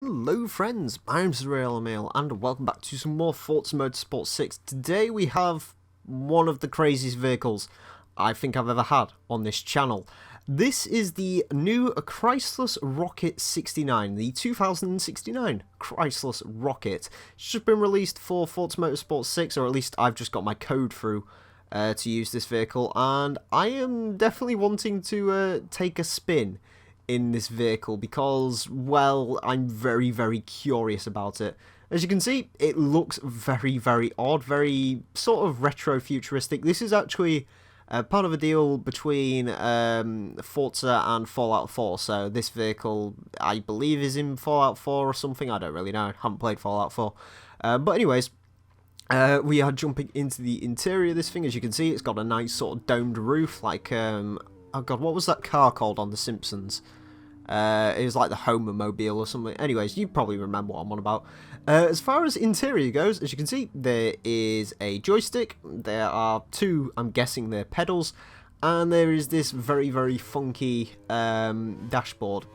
Hello friends, my name's Emile and welcome back to some more Forza Motorsport 6. Today we have one of the craziest vehicles I think I've ever had on this channel. This is the new Chryslus Rocket 69, the 2069 Chryslus Rocket. It's just been released for Forza Motorsport 6, or at least I've just got my code through to use this vehicle, and I am definitely wanting to take a spin in this vehicle because, well, I'm very, very curious about it. As you can see, it looks very, very odd, very sort of retro-futuristic. This is actually part of a deal between Forza and Fallout 4, so this vehicle, I believe, is in Fallout 4 or something. I don't really know, I haven't played Fallout 4. But anyways, we are jumping into the interior of this thing. As you can see, it's got a nice sort of domed roof, like, oh god, what was that car called on The Simpsons? It was like the Homer-mobile or something. Anyways, you probably remember what I'm on about. As far as interior goes, as you can see, there is a joystick. There are two, I'm guessing they're pedals. And there is this very, very funky dashboard.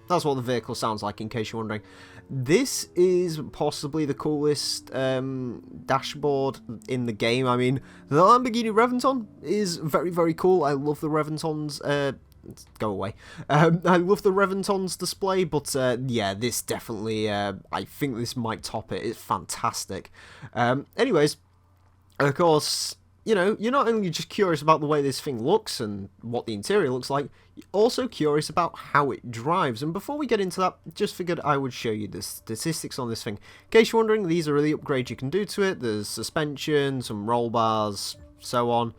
That's what the vehicle sounds like, in case you're wondering. This is possibly the coolest dashboard in the game. I mean, the Lamborghini Reventon is very, very cool. I love the Reventon's... go away. I love the Reventon's display, but yeah, this definitely... I think this might top it. It's fantastic. Anyways, of course... You know, you're not only just curious about the way this thing looks and what the interior looks like, you're also curious about how it drives. And before we get into that, just figured I would show you the statistics on this thing. In case you're wondering, these are the upgrades you can do to it. There's suspension, some roll bars, so on.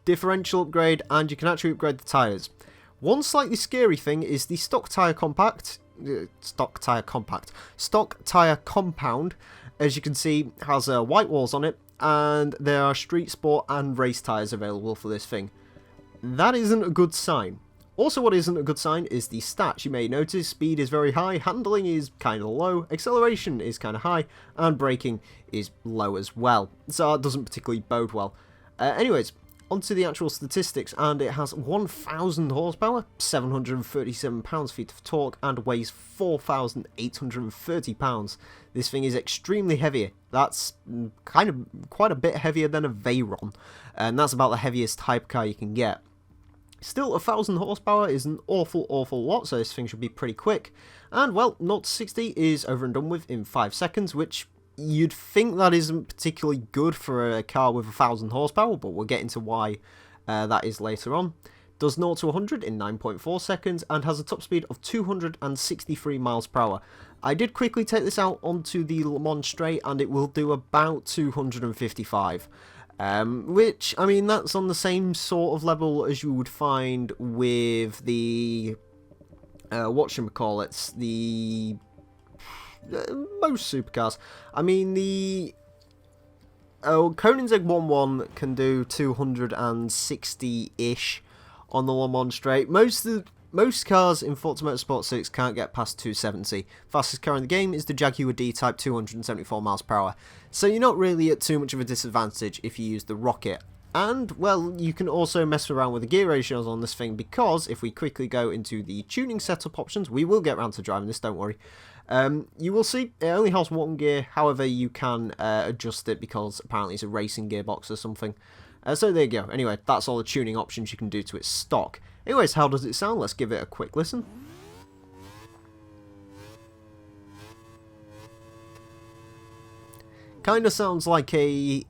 Differential upgrade, and you can actually upgrade the tyres. One slightly scary thing is the stock tyre compound, as you can see, has white walls on it. And there are street sport and race tyres available for this thing. That isn't a good sign. Also, what isn't a good sign is the stats. You may notice speed is very high, handling is kind of low, acceleration is kind of high, and braking is low as well. So that doesn't particularly bode well. Anyways, onto the actual statistics, and it has 1,000 horsepower, 737 pounds-feet of torque, and weighs 4,830 pounds. This thing is extremely heavy. That's kind of quite a bit heavier than a Veyron, and that's about the heaviest hypercar you can get. Still, 1,000 horsepower is an awful lot, so this thing should be pretty quick. And, well, 0 to 60 is over and done with in 5 seconds, which you'd think that isn't particularly good for a car with 1,000 horsepower, but we'll get into why that is later on. Does 0 to 100 in 9.4 seconds and has a top speed of 263 miles per hour. I did quickly take this out onto the Le Mans straight, and it will do about 255. Which, I mean, that's on the same sort of level as you would find with the, whatchamacallits, the most supercars. I mean, the Koenigsegg 1-1 can do 260-ish on the Le Mans straight. Most cars in Forza Motorsport 6 can't get past 270. Fastest car in the game is the Jaguar D-Type, 274 miles per hour. So you're not really at too much of a disadvantage if you use the Rocket. And, well, you can also mess around with the gear ratios on this thing, because if we quickly go into the tuning setup options, we will get around to driving this, don't worry. You will see it only has one gear, however you can adjust it because apparently it's a racing gearbox or something. So there you go. Anyway, that's all the tuning options you can do to its stock. Anyways, how does it sound? Let's give it a quick listen. Kind of sounds like a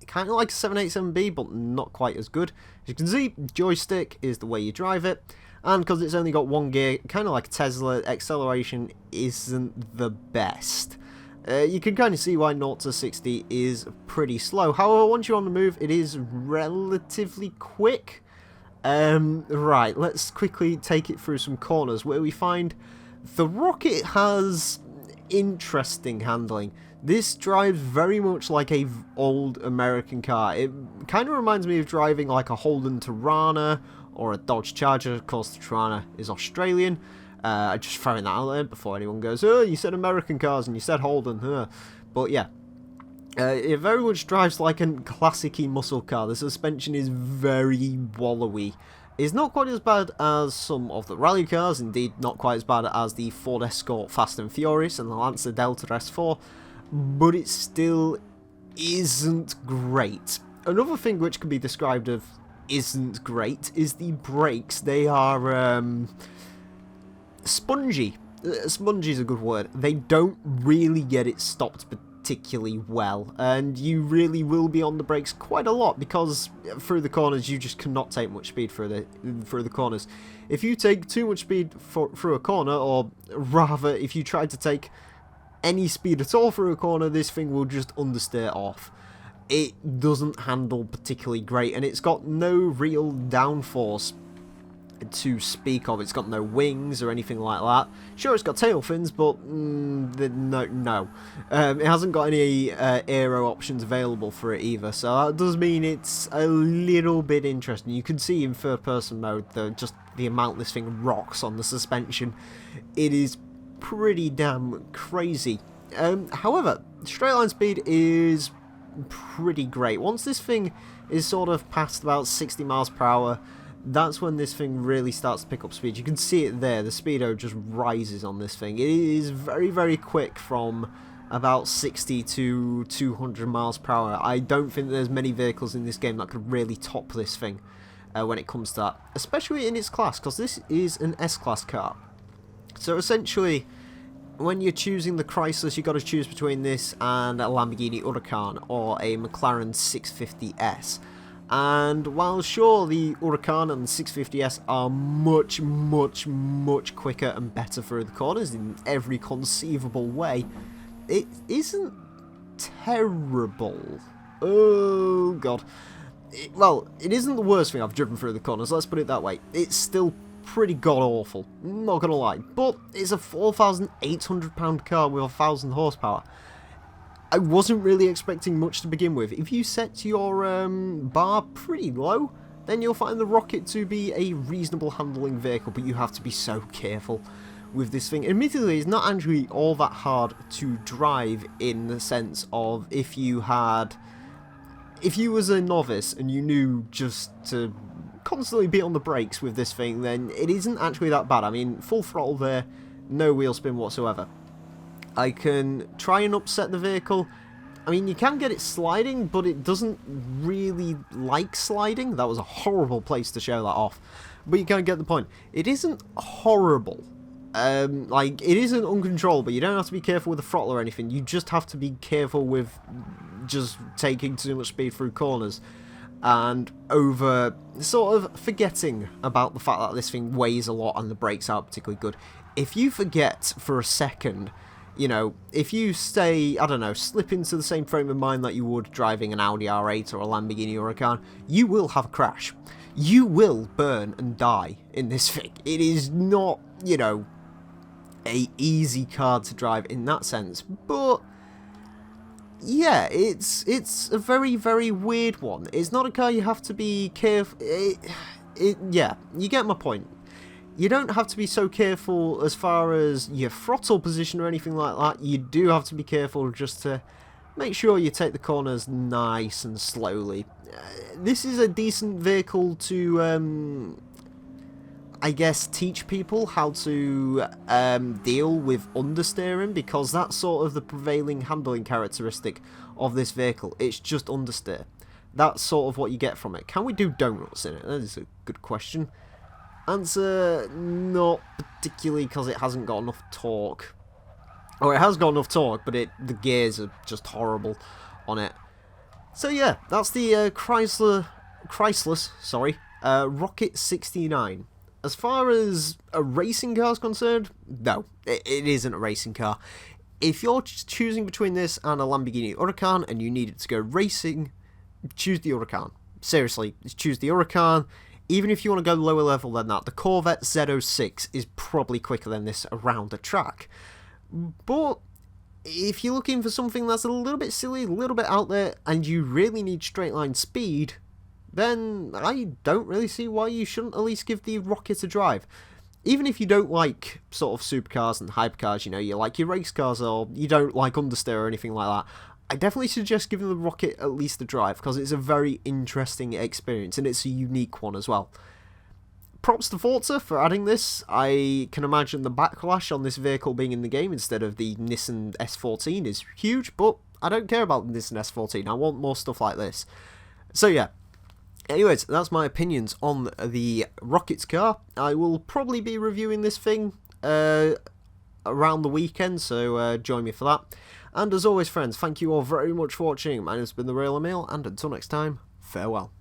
787B, but not quite as good. As you can see, joystick is the way you drive it, and because it's only got one gear, kind of like a Tesla, acceleration isn't the best. You can kind of see why 0 to 60 is pretty slow. However, once you're on the move, it is relatively quick. Right, let's quickly take it through some corners where we find the Rocket has interesting handling. This drives very much like a old American car. It kind of reminds me of driving like a Holden Tirana or a Dodge Charger. Of course, the Tirana is Australian. Just throwing that out there before anyone goes, oh, you said American cars and you said Holden. But yeah, it very much drives like a classic-y muscle car. The suspension is very wallowy. is not quite as bad as some of the rally cars, indeed not quite as bad as the Ford Escort Fast and Furious and the Lancer Delta S4, but it still isn't great. Another thing which can be described as isn't great is the brakes. They are spongy. Spongy is a good word. They don't really get it stopped particularly well, and you really will be on the brakes quite a lot because through the corners you just cannot take much speed through the corners. If you take too much speed through a corner, or rather if you try to take any speed at all through a corner, this thing will just understeer off. It doesn't handle particularly great, and it's got no real downforce to speak of. It's got no wings or anything like that. Sure, it's got tail fins, but no. It hasn't got any aero options available for it either, so that does mean it's a little bit interesting. You can see in third-person mode just the amount this thing rocks on the suspension. It is pretty damn crazy. However, straight line speed is pretty great. Once this thing is sort of past about 60 miles per hour, that's when this thing really starts to pick up speed. You can see it there, the speedo just rises on this thing. It is very, very quick from about 60 to 200 miles per hour. I don't think there's many vehicles in this game that could really top this thing when it comes to that, especially in its class, because this is an S-Class car. So essentially, when you're choosing the Chryslus, you've got to choose between this and a Lamborghini Huracan or a McLaren 650S. And while sure, the Huracan and the 650S are much, much, much quicker and better through the corners in every conceivable way, it isn't terrible. Oh, God. It isn't the worst thing I've driven through the corners, let's put it that way. It's still pretty god-awful, not gonna lie, but it's a £4,800 car with 1,000 horsepower. I wasn't really expecting much to begin with. If you set your bar pretty low, then you'll find the Rocket to be a reasonable handling vehicle, but you have to be so careful with this thing. Admittedly, it's not actually all that hard to drive in the sense of if you was a novice and you knew just to constantly be on the brakes with this thing, then it isn't actually that bad. I mean, full throttle there, no wheel spin whatsoever. I can try and upset the vehicle. I mean, you can get it sliding, but it doesn't really like sliding. That was a horrible place to show that off. But you can get the point. It isn't horrible. Like, it isn't uncontrollable. You don't have to be careful with the throttle or anything. You just have to be careful with just taking too much speed through corners. And over sort of forgetting about the fact that this thing weighs a lot and the brakes aren't particularly good. If you forget for a second, you know, if you stay, I don't know, slip into the same frame of mind that you would driving an Audi R8 or a Lamborghini Huracan, you will have a crash. You will burn and die in this thing. It is not, you know, a easy car to drive in that sense, but yeah, it's a very, very weird one. It's not a car you have to be careful. Yeah, you get my point. You don't have to be so careful as far as your throttle position or anything like that. You do have to be careful just to make sure you take the corners nice and slowly. This is a decent vehicle to, I guess, teach people how to deal with understeering, because that's sort of the prevailing handling characteristic of this vehicle. It's just understeer. That's sort of what you get from it. Can we do donuts in it? That is a good question. Answer, not particularly, because it hasn't got enough torque. Or it has got enough torque, but the gears are just horrible on it. So yeah, that's the Chryslus Rocket 69. As far as a racing car is concerned, no, it isn't a racing car. If you're choosing between this and a Lamborghini Huracan and you need it to go racing, choose the Huracan. Seriously, choose the Huracan. Even if you want to go lower level than that, the Corvette Z06 is probably quicker than this around the track. But if you're looking for something that's a little bit silly, a little bit out there, and you really need straight line speed, then I don't really see why you shouldn't at least give the Rocket a drive. Even if you don't like sort of supercars and hypercars, you know, you like your race cars or you don't like understeer or anything like that, I definitely suggest giving the Rocket at least a drive, because it's a very interesting experience and it's a unique one as well. props to Forza for adding this. I can imagine the backlash on this vehicle being in the game instead of the Nissan S14 is huge, but I don't care about the Nissan S14. I want more stuff like this. So yeah. Anyways, that's my opinions on the Rockets car. I will probably be reviewing this thing around the weekend, so join me for that. And as always, friends, thank you all very much for watching. My name's been the Real Emile, and until next time, farewell.